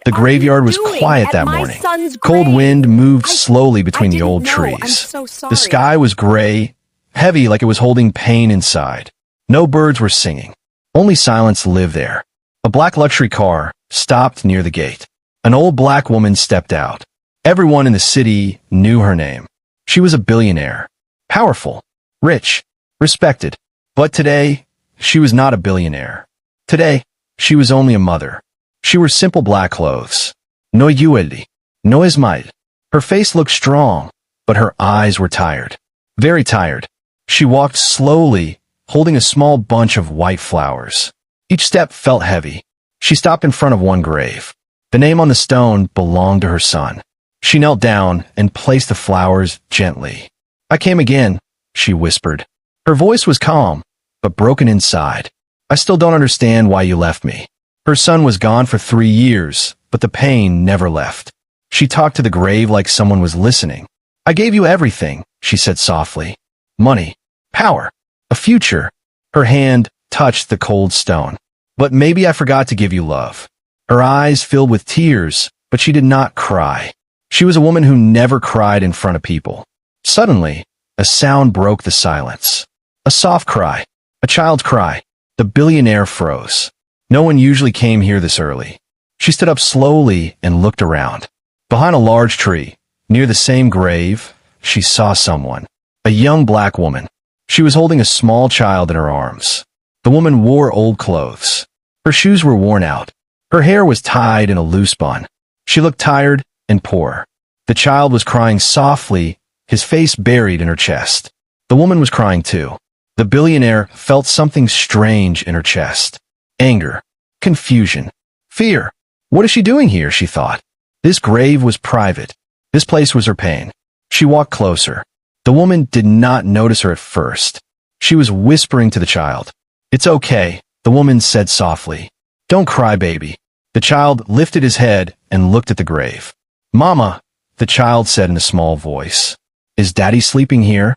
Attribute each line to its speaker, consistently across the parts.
Speaker 1: The graveyard was quiet that morning. Cold wind moved slowly between the old trees. The sky was gray, heavy like it was holding pain inside. No birds were singing. Only silence lived there. A black luxury car stopped near the gate. An old black woman stepped out. Everyone in the city knew her name. She was a billionaire. Powerful, rich, respected. But today, she was not a billionaire. Today, she was only a mother. She wore simple black clothes. No jewelry, no smile. Her face looked strong, but her eyes were tired. Very tired. She walked slowly, holding a small bunch of white flowers. Each step felt heavy. She stopped in front of one grave. The name on the stone belonged to her son. She knelt down and placed the flowers gently. "I came again," she whispered. Her voice was calm, but broken inside. "I still don't understand why you left me." Her son was gone for 3 years, but the pain never left. She talked to the grave like someone was listening. "I gave you everything," she said softly. "Money, power, a future." Her hand touched the cold stone. "But maybe I forgot to give you love." Her eyes filled with tears, but she did not cry. She was a woman who never cried in front of people. Suddenly, a sound broke the silence. A soft cry. A child's cry. The billionaire froze. No one usually came here this early. She stood up slowly and looked around. Behind a large tree, near the same grave, she saw someone. A young black woman. She was holding a small child in her arms. The woman wore old clothes. Her shoes were worn out. Her hair was tied in a loose bun. She looked tired and poor. The child was crying softly, his face buried in her chest. The woman was crying too. The billionaire felt something strange in her chest. Anger, confusion, fear. What is she doing here, she thought. This grave was private. This place was her pain. She walked closer. The woman did not notice her at first. She was whispering to the child. "It's okay," the woman said softly. "Don't cry, baby." The child lifted his head and looked at the grave. "Mama," the child said in a small voice. "Is Daddy sleeping here?"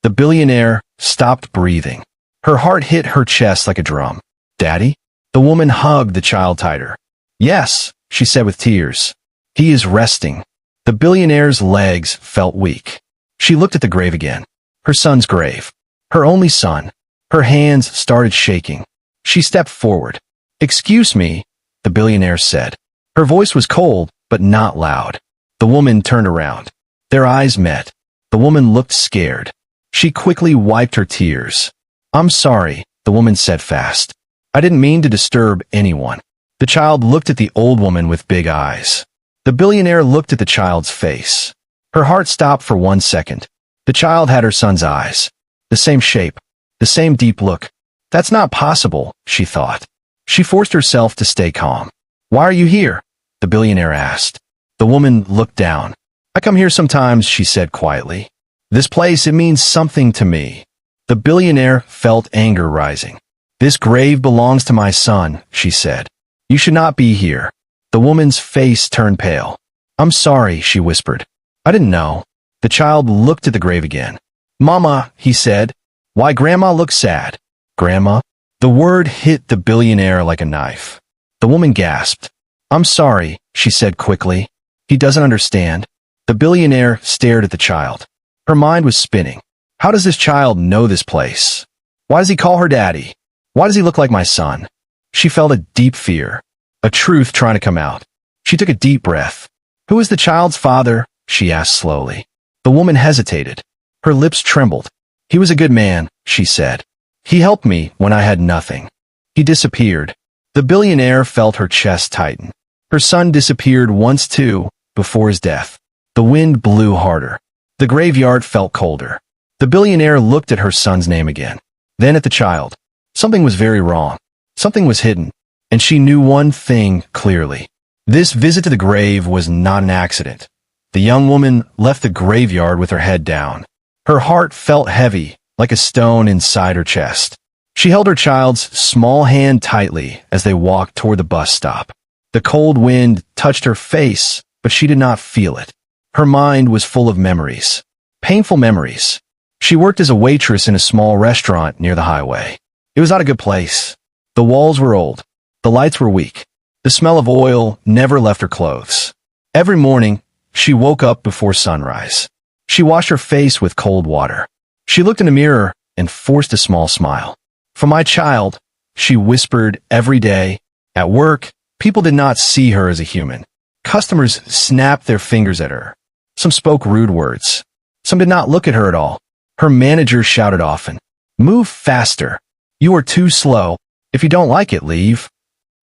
Speaker 1: The billionaire stopped breathing. Her heart hit her chest like a drum. "Daddy?" The woman hugged the child tighter. "Yes," she said with tears. "He is resting." The billionaire's legs felt weak. She looked at the grave again. Her son's grave. Her only son. Her hands started shaking. She stepped forward. "Excuse me," the billionaire said. Her voice was cold, but not loud. The woman turned around. Their eyes met. The woman looked scared. She quickly wiped her tears. "I'm sorry," the woman said fast. "I didn't mean to disturb anyone." The child looked at the old woman with big eyes. The billionaire looked at the child's face. Her heart stopped for 1 second. The child had her son's eyes. The same shape. The same deep look. "That's not possible," she thought. She forced herself to stay calm. "Why are you here?" the billionaire asked. The woman looked down. "I come here sometimes," she said quietly. "This place, it means something to me." The billionaire felt anger rising. "This grave belongs to my son," she said. "You should not be here." The woman's face turned pale. "I'm sorry," she whispered. "I didn't know." The child looked at the grave again. "Mama," he said. "Why Grandma looks sad?" "Grandma?" The word hit the billionaire like a knife. The woman gasped. "I'm sorry," she said quickly. "He doesn't understand." The billionaire stared at the child. Her mind was spinning. How does this child know this place? Why does he call her daddy? Why does he look like my son? She felt a deep fear, a truth trying to come out. She took a deep breath. "Who is the child's father?" she asked slowly. The woman hesitated. Her lips trembled. "He was a good man," she said. "He helped me when I had nothing. He disappeared." The billionaire felt her chest tighten. Her son disappeared once too, before his death. The wind blew harder. The graveyard felt colder. The billionaire looked at her son's name again, then at the child. Something was very wrong. Something was hidden, and she knew one thing clearly. This visit to the grave was not an accident. The young woman left the graveyard with her head down. Her heart felt heavy, like a stone inside her chest. She held her child's small hand tightly as they walked toward the bus stop. The cold wind touched her face, but she did not feel it. Her mind was full of memories. Painful memories. She worked as a waitress in a small restaurant near the highway. It was not a good place. The walls were old. The lights were weak. The smell of oil never left her clothes. Every morning, she woke up before sunrise. She washed her face with cold water. She looked in the mirror and forced a small smile. "For my child," she whispered every day. At work, people did not see her as a human. Customers snapped their fingers at her. Some spoke rude words. Some did not look at her at all. Her manager shouted often, "Move faster. You are too slow. If you don't like it, leave."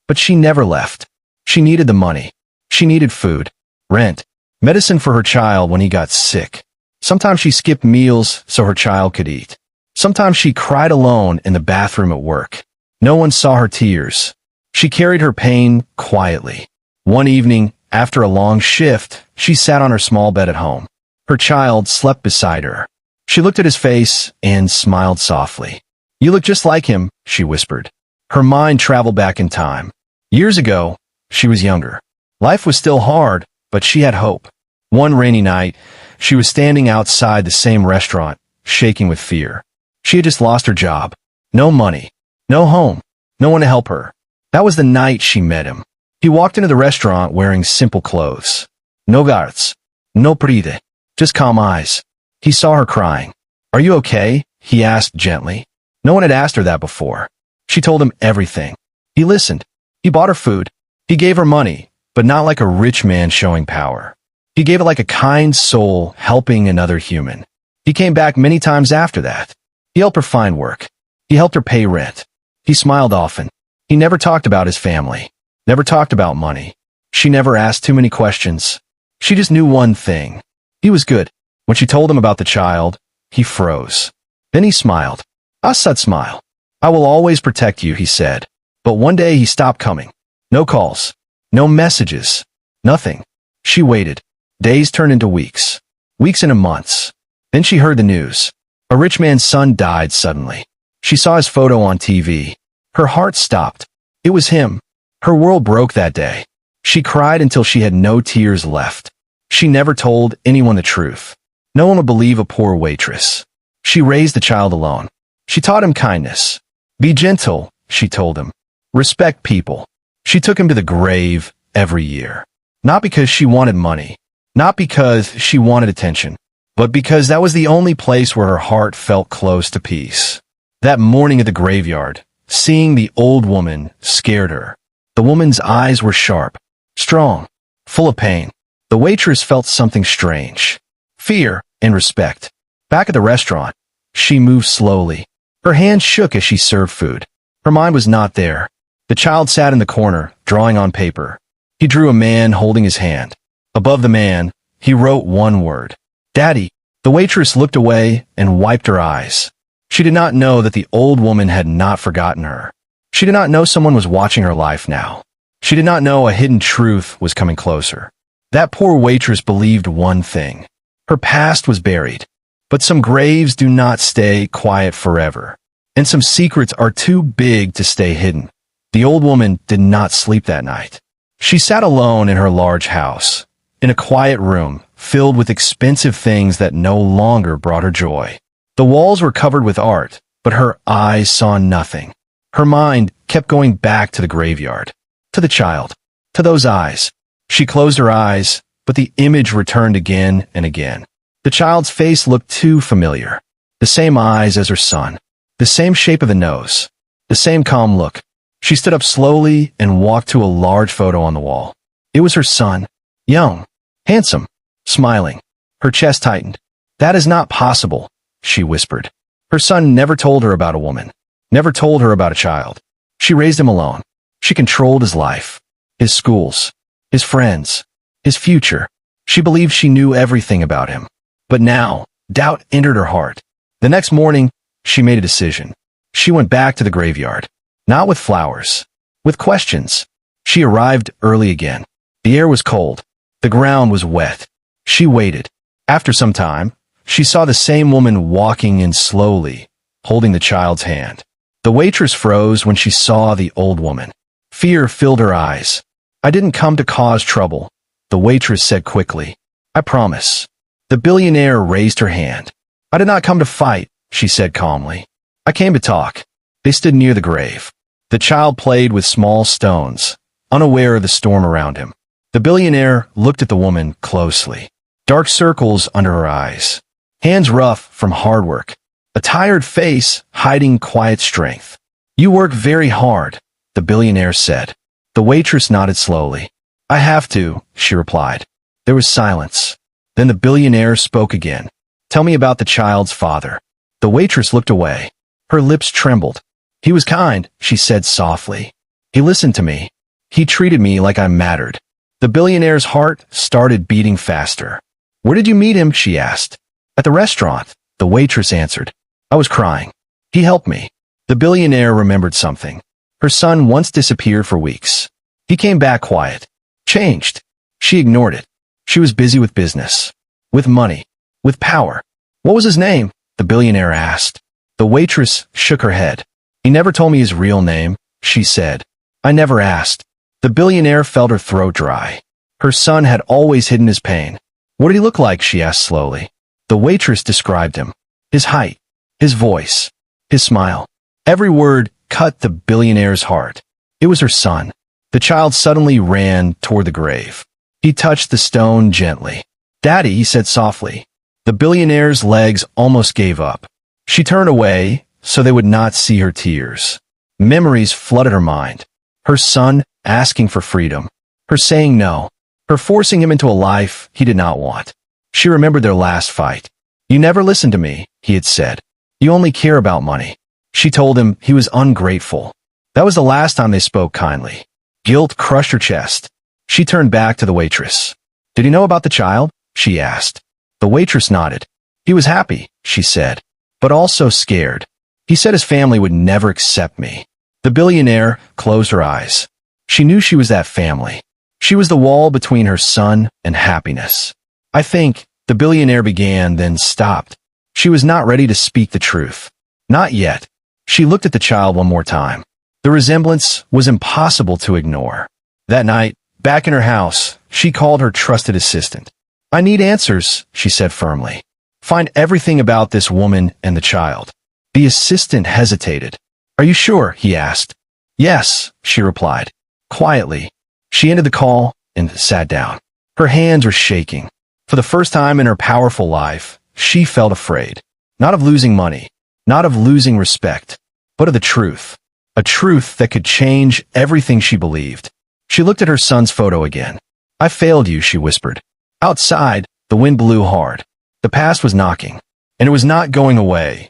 Speaker 1: But she never left. She needed the money. She needed food, rent, medicine for her child when he got sick. Sometimes she skipped meals so her child could eat. Sometimes she cried alone in the bathroom at work. No one saw her tears. She carried her pain quietly. One evening, after a long shift, she sat on her small bed at home. Her child slept beside her. She looked at his face and smiled softly. "You look just like him," she whispered. Her mind traveled back in time. Years ago, she was younger. Life was still hard, but she had hope. One rainy night, she was standing outside the same restaurant, shaking with fear. She had just lost her job. No money, no home, no one to help her. That was the night she met him. He walked into the restaurant wearing simple clothes. No guards, no pride, just calm eyes. He saw her crying. "Are you okay?" he asked gently. No one had asked her that before. She told him everything. He listened. He bought her food. He gave her money, but not like a rich man showing power. He gave it like a kind soul helping another human. He came back many times after that. He helped her find work. He helped her pay rent. He smiled often. He never talked about his family. Never talked about money. She never asked too many questions. She just knew one thing. He was good. When she told him about the child, he froze. Then he smiled. A sad smile. "I will always protect you," he said. But one day he stopped coming. No calls. No messages. Nothing. She waited. Days turned into weeks. Weeks into months. Then she heard the news. A rich man's son died suddenly. She saw his photo on TV. Her heart stopped. It was him. Her world broke that day. She cried until she had no tears left. She never told anyone the truth. No one would believe a poor waitress. She raised the child alone. She taught him kindness. "Be gentle," she told him. "Respect people." She took him to the grave every year. Not because she wanted money. Not because she wanted attention. But because that was the only place where her heart felt close to peace. That morning at the graveyard, seeing the old woman scared her. The woman's eyes were sharp, strong, full of pain. The waitress felt something strange. Fear and respect. Back at the restaurant, she moved slowly. Her hands shook as she served food. Her mind was not there. The child sat in the corner, drawing on paper. He drew a man holding his hand. Above the man, he wrote one word. "Daddy." The waitress looked away and wiped her eyes. She did not know that the old woman had not forgotten her. She did not know someone was watching her life now. She did not know a hidden truth was coming closer. That poor waitress believed one thing. Her past was buried. But some graves do not stay quiet forever. And some secrets are too big to stay hidden. The old woman did not sleep that night. She sat alone in her large house, in a quiet room filled with expensive things that no longer brought her joy. The walls were covered with art, but her eyes saw nothing. Her mind kept going back to the graveyard, to the child, to those eyes. She closed her eyes, but the image returned again and again. The child's face looked too familiar. The same eyes as her son. The same shape of the nose. The same calm look. She stood up slowly and walked to a large photo on the wall. It was her son. Young. Handsome. Smiling. Her chest tightened. "That is not possible," she whispered. Her son never told her about a woman. Never told her about a child. She raised him alone. She controlled his life. His schools. His friends. His future. She believed she knew everything about him. But now, doubt entered her heart. The next morning, she made a decision. She went back to the graveyard. Not with flowers. With questions. She arrived early again. The air was cold. The ground was wet. She waited. After some time, she saw the same woman walking in slowly, holding the child's hand. The waitress froze when she saw the old woman. Fear filled her eyes. "I didn't come to cause trouble," the waitress said quickly. "I promise." The billionaire raised her hand. "I did not come to fight," she said calmly. "I came to talk." They stood near the grave. The child played with small stones, unaware of the storm around him. The billionaire looked at the woman closely. Dark circles under her eyes. Hands rough from hard work. A tired face hiding quiet strength. "You work very hard," the billionaire said. The waitress nodded slowly. "I have to," she replied. There was silence. Then the billionaire spoke again. "Tell me about the child's father." The waitress looked away. Her lips trembled. "He was kind," she said softly. "He listened to me. He treated me like I mattered." The billionaire's heart started beating faster. "Where did you meet him?" she asked. "At the restaurant," the waitress answered. "I was crying. He helped me." The billionaire remembered something. Her son once disappeared for weeks. He came back quiet. Changed. She ignored it. She was busy with business. With money. With power. "What was his name?" the billionaire asked. The waitress shook her head. "He never told me his real name," she said. "I never asked." The billionaire felt her throat dry. Her son had always hidden his pain. "What did he look like?" she asked slowly. The waitress described him. His height. His voice. His smile. Every word cut the billionaire's heart. It was her son. The child suddenly ran toward the grave. He touched the stone gently. "Daddy," he said softly. The billionaire's legs almost gave up. She turned away so they would not see her tears. Memories flooded her mind. Her son asking for freedom. Her saying no. Her forcing him into a life he did not want. She remembered their last fight. "You never listened to me," he had said. "You only care about money." She told him he was ungrateful. That was the last time they spoke kindly. Guilt crushed her chest. She turned back to the waitress. "Did he know about the child?" she asked. The waitress nodded. "He was happy," she said, "but also scared. He said his family would never accept me." The billionaire closed her eyes. She knew she was that family. She was the wall between her son and happiness. "I think," the billionaire began, then stopped. She was not ready to speak the truth. Not yet. She looked at the child one more time. The resemblance was impossible to ignore. That night, back in her house, she called her trusted assistant. "I need answers," she said firmly. "Find everything about this woman and the child." The assistant hesitated. "Are you sure?" he asked. "Yes," she replied. Quietly, she ended the call and sat down. Her hands were shaking. For the first time in her powerful life, she felt afraid. Not of losing money, not of losing respect, but of the truth. A truth that could change everything she believed. She looked at her son's photo again. "I failed you," she whispered. Outside, the wind blew hard. The past was knocking, and it was not going away.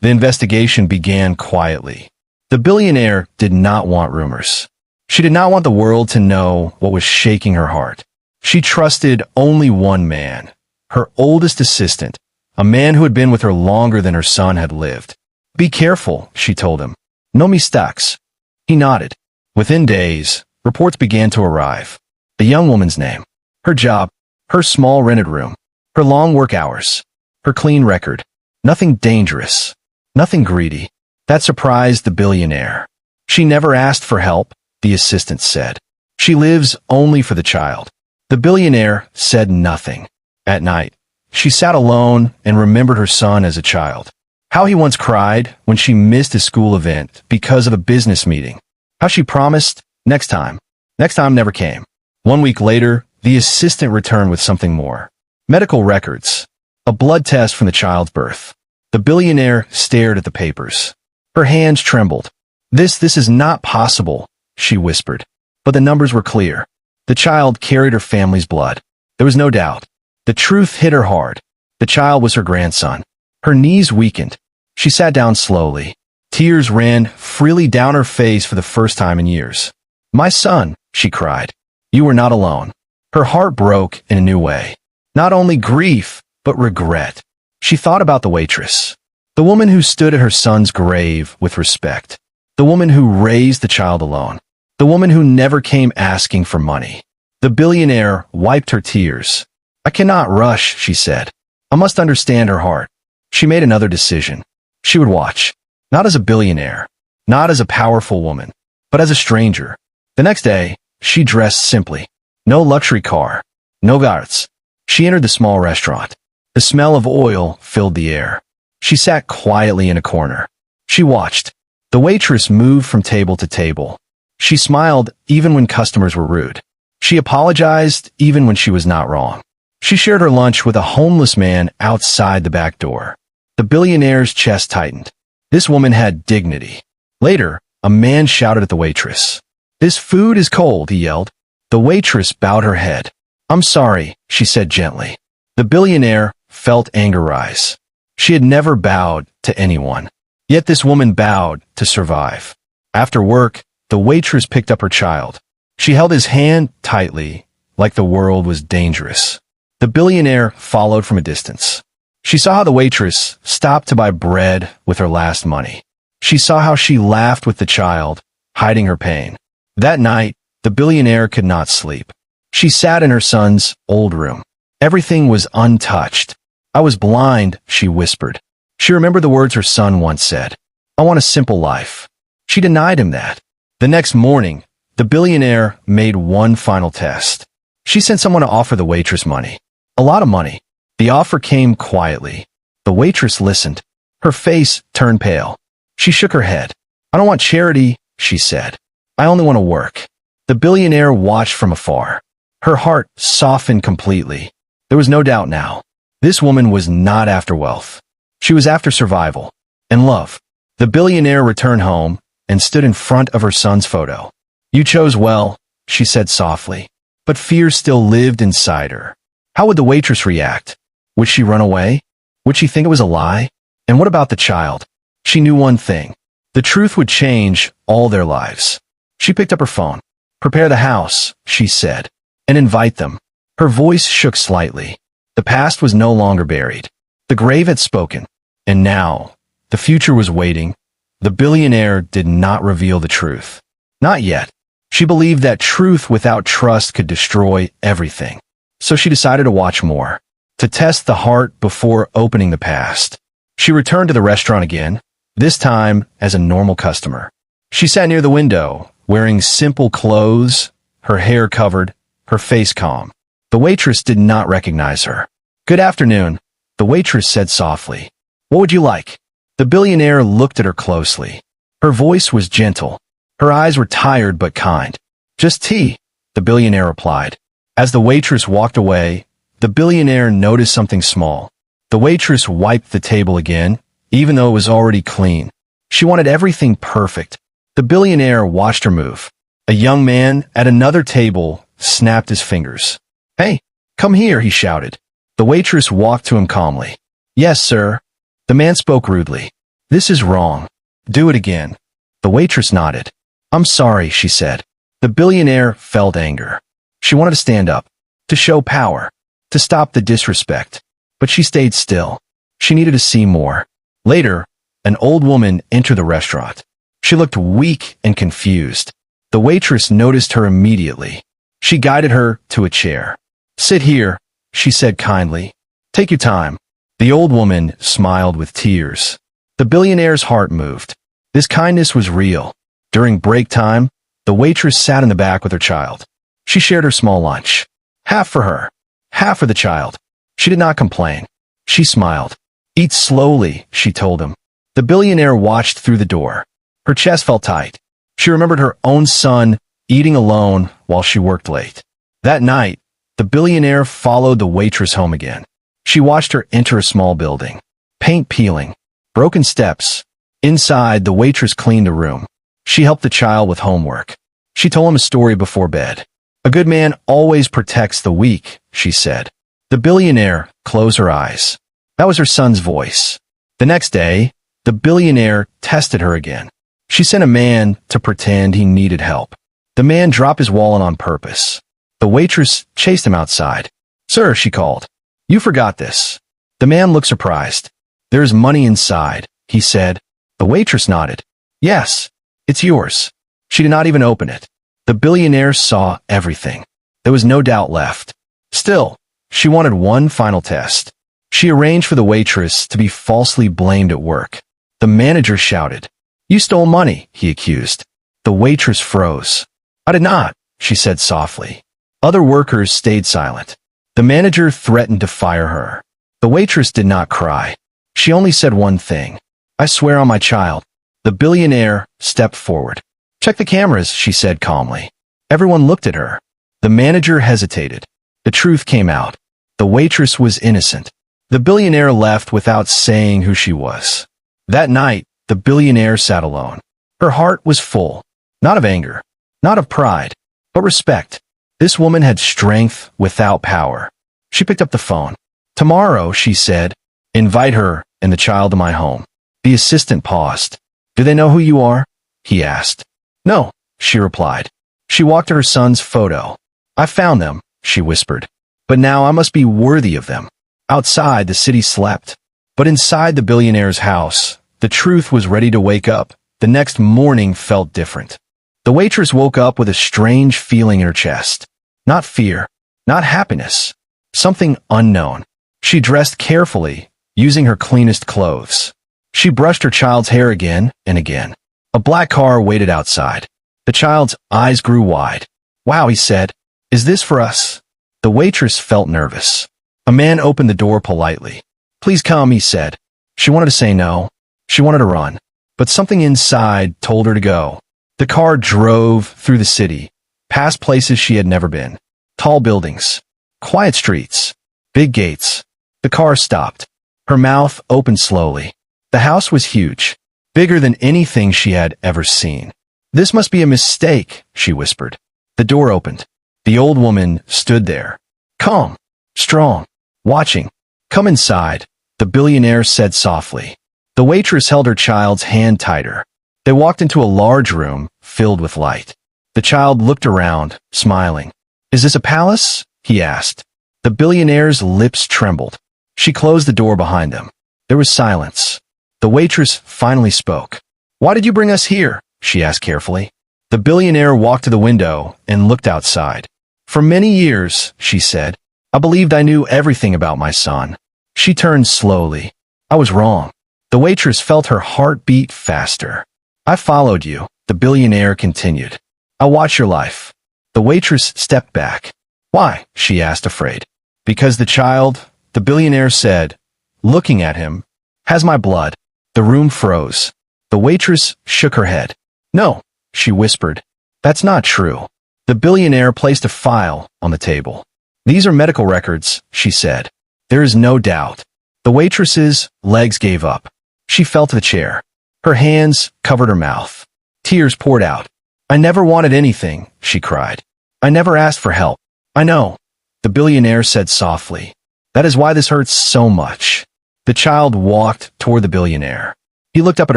Speaker 1: The investigation began quietly. The billionaire did not want rumors. She did not want the world to know what was shaking her heart. She trusted only one man, her oldest assistant, a man who had been with her longer than her son had lived. "Be careful," she told him. "No mistakes." He nodded. Within days, reports began to arrive. The young woman's name, her job, her small rented room, her long work hours, her clean record. Nothing dangerous, nothing greedy. That surprised the billionaire. "She never asked for help," the assistant said. "She lives only for the child." The billionaire said nothing. At night, she sat alone and remembered her son as a child. How he once cried when she missed a school event because of a business meeting. How she promised, next time. Next time never came. 1 week later, the assistant returned with something more. Medical records. A blood test from the child's birth. The billionaire stared at the papers. Her hands trembled. This is not possible," she whispered. But the numbers were clear. The child carried her family's blood. There was no doubt. The truth hit her hard. The child was her grandson. Her knees weakened. She sat down slowly. Tears ran freely down her face for the first time in years. "My son," she cried. "You were not alone." Her heart broke in a new way. Not only grief, but regret. She thought about the waitress. The woman who stood at her son's grave with respect. The woman who raised the child alone. The woman who never came asking for money. The billionaire wiped her tears. "I cannot rush," she said. "I must understand her heart." She made another decision. She would watch. Not as a billionaire. Not as a powerful woman. But as a stranger. The next day, she dressed simply. No luxury car. No garts. She entered the small restaurant. The smell of oil filled the air. She sat quietly in a corner. She watched. The waitress moved from table to table. She smiled even when customers were rude. She apologized even when she was not wrong. She shared her lunch with a homeless man outside the back door. The billionaire's chest tightened. This woman had dignity. Later, a man shouted at the waitress. "This food is cold," he yelled. The waitress bowed her head. "I'm sorry," she said gently. The billionaire felt anger rise. She had never bowed to anyone. Yet this woman bowed to survive. After work, the waitress picked up her child. She held his hand tightly, like the world was dangerous. The billionaire followed from a distance. She saw how the waitress stopped to buy bread with her last money. She saw how she laughed with the child, hiding her pain. That night, the billionaire could not sleep. She sat in her son's old room. Everything was untouched. "I was blind," she whispered. She remembered the words her son once said. "I want a simple life." She denied him that. The next morning, the billionaire made one final test. She sent someone to offer the waitress money. A lot of money. The offer came quietly. The waitress listened. Her face turned pale. She shook her head. "I don't want charity," she said. "I only want to work." The billionaire watched from afar. Her heart softened completely. There was no doubt now. This woman was not after wealth. She was after survival and love. The billionaire returned home and stood in front of her son's photo. "You chose well," she said softly, but fear still lived inside her. How would the waitress react? Would she run away? Would she think it was a lie? And what about the child? She knew one thing. The truth would change all their lives. She picked up her phone. "Prepare the house," she said, "and invite them." Her voice shook slightly. The past was no longer buried. The grave had spoken. And now, the future was waiting. The billionaire did not reveal the truth. Not yet. She believed that truth without trust could destroy everything. So she decided to watch more, to test the heart before opening the past. She returned to the restaurant again, this time as a normal customer. She sat near the window, wearing simple clothes, her hair covered, her face calm. The waitress did not recognize her. "Good afternoon," the waitress said softly. "What would you like?" The billionaire looked at her closely. Her voice was gentle. Her eyes were tired but kind. "Just tea," the billionaire replied. As the waitress walked away, the billionaire noticed something small. The waitress wiped the table again, even though it was already clean. She wanted everything perfect. The billionaire watched her move. A young man at another table snapped his fingers. "Hey, come here," he shouted. The waitress walked to him calmly. "Yes, sir." The man spoke rudely. "This is wrong. Do it again." The waitress nodded. "I'm sorry," she said. The billionaire felt anger. She wanted to stand up, to show power, to stop the disrespect. But she stayed still. She needed to see more. Later, an old woman entered the restaurant. She looked weak and confused. The waitress noticed her immediately. She guided her to a chair. "Sit here," she said kindly. "Take your time." The old woman smiled with tears. The billionaire's heart moved. This kindness was real. During break time, the waitress sat in the back with her child. She shared her small lunch. Half for her, half for the child. She did not complain. She smiled. "Eat slowly," she told him. The billionaire watched through the door. Her chest felt tight. She remembered her own son eating alone while she worked late. That night, the billionaire followed the waitress home again. She watched her enter a small building. Paint peeling. Broken steps. Inside, the waitress cleaned the room. She helped the child with homework. She told him a story before bed. "A good man always protects the weak," she said. The billionaire closed her eyes. That was her son's voice. The next day, the billionaire tested her again. She sent a man to pretend he needed help. The man dropped his wallet on purpose. The waitress chased him outside. "Sir," she called. "You forgot this." The man looked surprised. "There is money inside," he said. The waitress nodded. "Yes, it's yours." She did not even open it. The billionaire saw everything. There was no doubt left. Still, she wanted one final test. She arranged for the waitress to be falsely blamed at work. The manager shouted. "You stole money," he accused. The waitress froze. "I did not," she said softly. Other workers stayed silent. The manager threatened to fire her. The waitress did not cry. She only said one thing. "I swear on my child." The billionaire stepped forward. Check the cameras, she said calmly. Everyone looked at her. The manager hesitated. The truth came out. The waitress was innocent. The billionaire left without saying who she was. That night, the billionaire sat alone. Her heart was full, not of anger, not of pride, but respect. This woman had strength without power. She picked up the phone. Tomorrow, she said, invite her and the child to my home. The assistant paused. Do they know who you are? He asked. No, she replied. She walked to her son's photo. I found them, she whispered. But now I must be worthy of them. Outside, the city slept. But inside the billionaire's house, the truth was ready to wake up. The next morning felt different. The waitress woke up with a strange feeling in her chest. Not fear, not happiness, something unknown. She dressed carefully, using her cleanest clothes. She brushed her child's hair again and again. A black car waited outside. The child's eyes grew wide. Wow, he said. Is this for us? The waitress felt nervous. A man opened the door politely. Please come, he said. She wanted to say no. She wanted to run. But something inside told her to go. The car drove through the city, past places she had never been. Tall buildings, quiet streets, big gates. The car stopped. Her mouth opened slowly. The house was huge, bigger than anything she had ever seen. This must be a mistake, she whispered. The door opened. The old woman stood there, calm, strong, watching. Come inside, the billionaire said softly. The waitress held her child's hand tighter. They walked into a large room filled with light. The child looked around, smiling. Is this a palace? He asked. The billionaire's lips trembled. She closed the door behind them. There was silence. The waitress finally spoke. Why did you bring us here? She asked carefully. The billionaire walked to the window and looked outside. For many years, she said, I believed I knew everything about my son. She turned slowly. I was wrong. The waitress felt her heart beat faster. I followed you, the billionaire continued. I watched your life. The waitress stepped back. Why? She asked, afraid. Because the child, the billionaire said, looking at him, has my blood. The room froze. The waitress shook her head. No, she whispered. That's not true. The billionaire placed a file on the table. These are medical records, she said. There is no doubt. The waitress's legs gave up. She fell to the chair. Her hands covered her mouth. Tears poured out. I never wanted anything, she cried. I never asked for help. I know, the billionaire said softly. That is why this hurts so much. The child walked toward the billionaire. He looked up at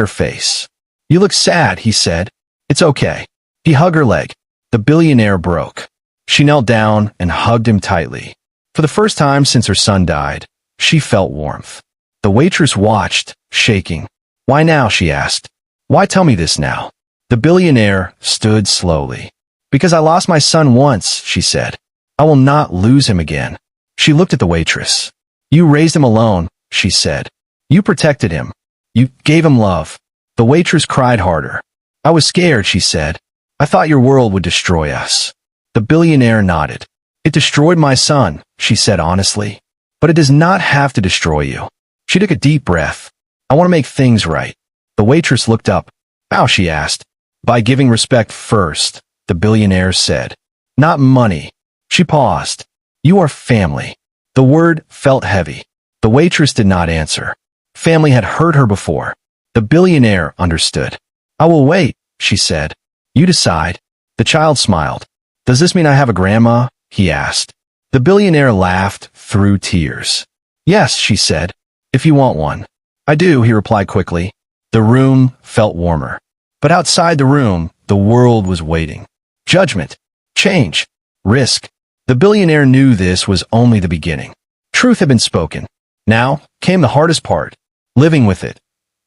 Speaker 1: her face. You look sad, he said. It's okay. He hugged her leg. The billionaire broke. She knelt down and hugged him tightly. For the first time since her son died, she felt warmth. The waitress watched, shaking. Why now? She asked. Why tell me this now? The billionaire stood slowly. Because I lost my son once, she said. I will not lose him again. She looked at the waitress. You raised him alone, she said. You protected him. You gave him love. The waitress cried harder. I was scared, she said. I thought your world would destroy us. The billionaire nodded. It destroyed my son, she said honestly. But it does not have to destroy you. She took a deep breath. I want to make things right. The waitress looked up. How? She asked. By giving respect first, the billionaire said. Not money. She paused. You are family. The word felt heavy. The waitress did not answer. Family had hurt her before. The billionaire understood. I will wait, she said. You decide. The child smiled. Does this mean I have a grandma? He asked. The billionaire laughed through tears. Yes, she said. If you want one. I do, he replied quickly. The room felt warmer. But outside the room, the world was waiting. Judgment, change, risk. The billionaire knew this was only the beginning. Truth had been spoken. Now came the hardest part, living with it.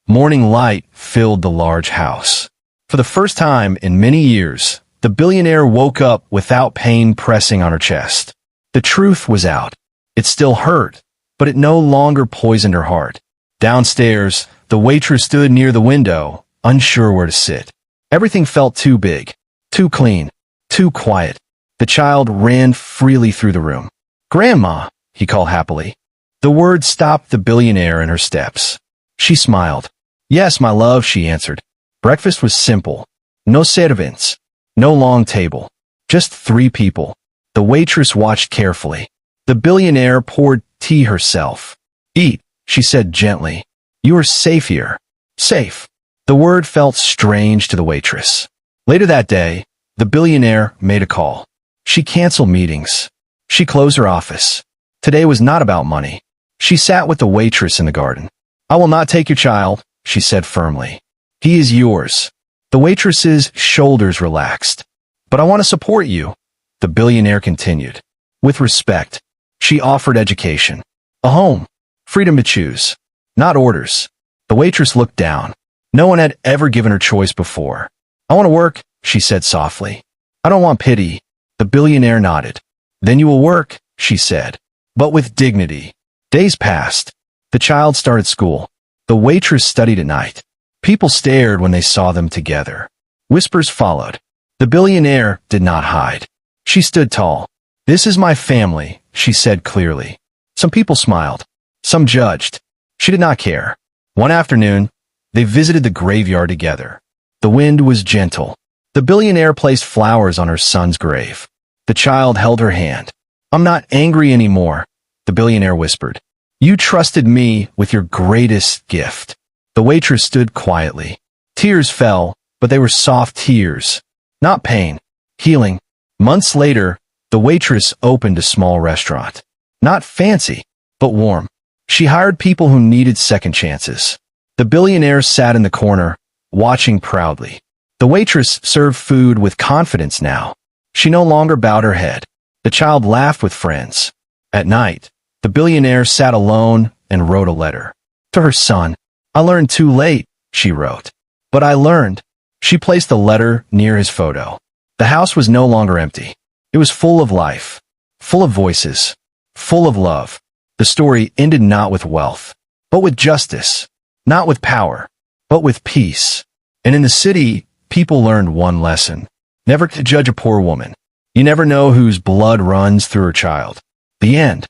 Speaker 1: Morning light filled the large house. For the first time in many years, the billionaire woke up without pain pressing on her chest. The truth was out. It still hurt, but it no longer poisoned her heart. Downstairs, the waitress stood near the window, unsure where to sit. Everything felt too big, too clean, too quiet. The child ran freely through the room. Grandma, he called happily. The word stopped the billionaire in her steps. She smiled. Yes, my love, she answered. Breakfast was simple. No servants. No long table. Just 3 people. The waitress watched carefully. The billionaire poured tea herself. Eat, she said gently. You are safe here. Safe. The word felt strange to the waitress. Later that day, the billionaire made a call. She canceled meetings. She closed her office. Today was not about money. She sat with the waitress in the garden. I will not take your child, she said firmly. He is yours. The waitress's shoulders relaxed. But I want to support you, the billionaire continued. With respect, she offered education. A home. Freedom to choose. Not orders. The waitress looked down. No one had ever given her choice before. I want to work, she said softly. I don't want pity. The billionaire nodded. Then you will work, she said, but with dignity. Days passed. The child started school. The waitress studied at night. People stared when they saw them together. Whispers followed. The billionaire did not hide. She stood tall. This is my family, she said clearly. Some people smiled. Some judged. She did not care. One afternoon, they visited the graveyard together. The wind was gentle. The billionaire placed flowers on her son's grave. The child held her hand. I'm not angry anymore, the billionaire whispered. You trusted me with your greatest gift. The waitress stood quietly. Tears fell, but they were soft tears. Not pain. Healing. Months later, the waitress opened a small restaurant. Not fancy, but warm. She hired people who needed second chances. The billionaire sat in the corner, watching proudly. The waitress served food with confidence now. She no longer bowed her head. The child laughed with friends. At night, the billionaire sat alone and wrote a letter. To her son, I learned too late, she wrote. But I learned. She placed the letter near his photo. The house was no longer empty. It was full of life, full of voices, full of love. The story ended not with wealth, but with justice, not with power, but with peace. And in the city, people learned one lesson. Never to judge a poor woman. You never know whose blood runs through her child. The end.